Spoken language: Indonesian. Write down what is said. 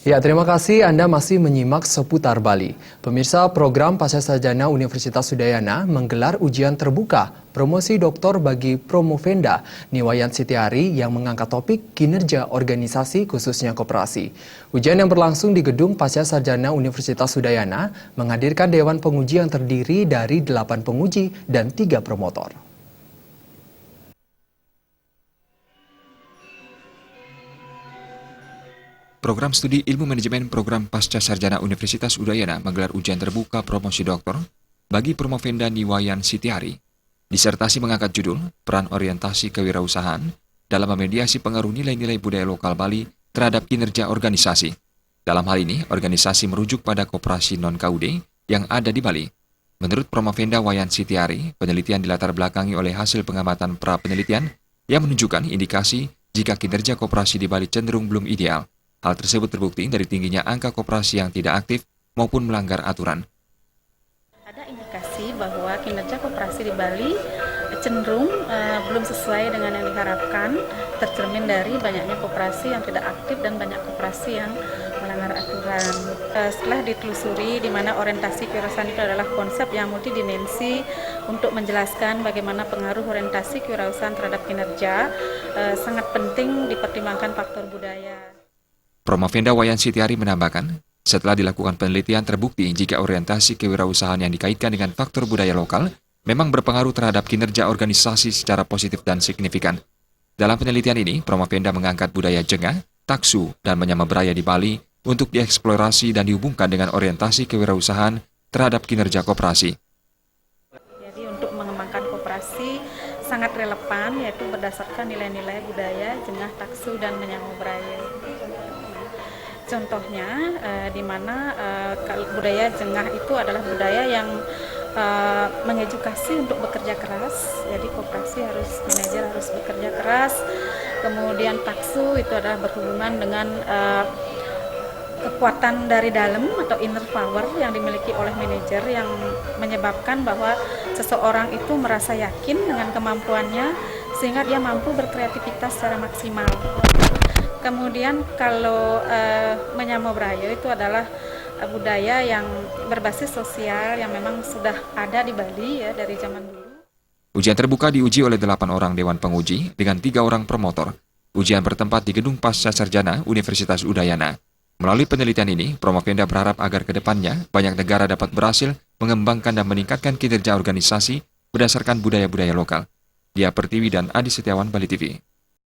Ya, terima kasih Anda masih menyimak seputar Bali. Pemirsa, program Pascasarjana Universitas Udayana menggelar ujian terbuka promosi doktor bagi Promovenda Niwayan Sitiari yang mengangkat topik kinerja organisasi khususnya koperasi. Ujian yang berlangsung di gedung Pascasarjana Universitas Udayana menghadirkan Dewan Penguji yang terdiri dari 8 penguji dan 3 promotor. Program Studi Ilmu Manajemen Program Pascasarjana Universitas Udayana menggelar ujian terbuka promosi doktor bagi Promovenda Niwayan Sitiari. Disertasi mengangkat judul Peran Orientasi Kewirausahaan dalam memediasi pengaruh nilai-nilai budaya lokal Bali terhadap kinerja organisasi. Dalam hal ini, organisasi merujuk pada koperasi non-KUD yang ada di Bali. Menurut Promovenda Wayan Sitiari, penelitian dilatar belakangi oleh hasil pengamatan pra-penelitian yang menunjukkan indikasi jika kinerja koperasi di Bali cenderung belum ideal. Hal tersebut terbukti dari tingginya angka koperasi yang tidak aktif maupun melanggar aturan. Ada indikasi bahwa kinerja koperasi di Bali cenderung belum sesuai dengan yang diharapkan, tercermin dari banyaknya koperasi yang tidak aktif dan banyak koperasi yang melanggar aturan. Setelah ditelusuri di mana orientasi kewirausahaan itu adalah konsep yang multidimensi untuk menjelaskan bagaimana pengaruh orientasi kewirausahaan terhadap kinerja, sangat penting dipertimbangkan faktor budaya. Promovenda Wayan Sitiari menambahkan, setelah dilakukan penelitian terbukti jika orientasi kewirausahaan yang dikaitkan dengan faktor budaya lokal memang berpengaruh terhadap kinerja organisasi secara positif dan signifikan. Dalam penelitian ini, Promovenda mengangkat budaya jengah, taksu, dan menyamabraya di Bali untuk dieksplorasi dan dihubungkan dengan orientasi kewirausahaan terhadap kinerja koperasi. Jadi untuk mengembangkan koperasi sangat relevan, yaitu berdasarkan nilai-nilai budaya jengah, taksu, dan menyamabraya. Contohnya di mana budaya jengah itu adalah budaya yang mengedukasi untuk bekerja keras. Jadi koperasi manajer harus bekerja keras. Kemudian taksu itu adalah berhubungan dengan kekuatan dari dalam atau inner power yang dimiliki oleh manajer yang menyebabkan bahwa seseorang itu merasa yakin dengan kemampuannya sehingga dia mampu berkreativitas secara maksimal. Kemudian kalau menyamabraya itu adalah budaya yang berbasis sosial yang memang sudah ada di Bali ya dari zaman dulu. Ujian terbuka diuji oleh 8 orang Dewan Penguji dengan 3 orang promotor. Ujian bertempat di Gedung Pascasarjana Universitas Udayana. Melalui penelitian ini, Promovenda berharap agar ke depannya banyak negara dapat berhasil mengembangkan dan meningkatkan kinerja organisasi berdasarkan budaya-budaya lokal. Dia Pertiwi dan Adi Setiawan, Bali TV.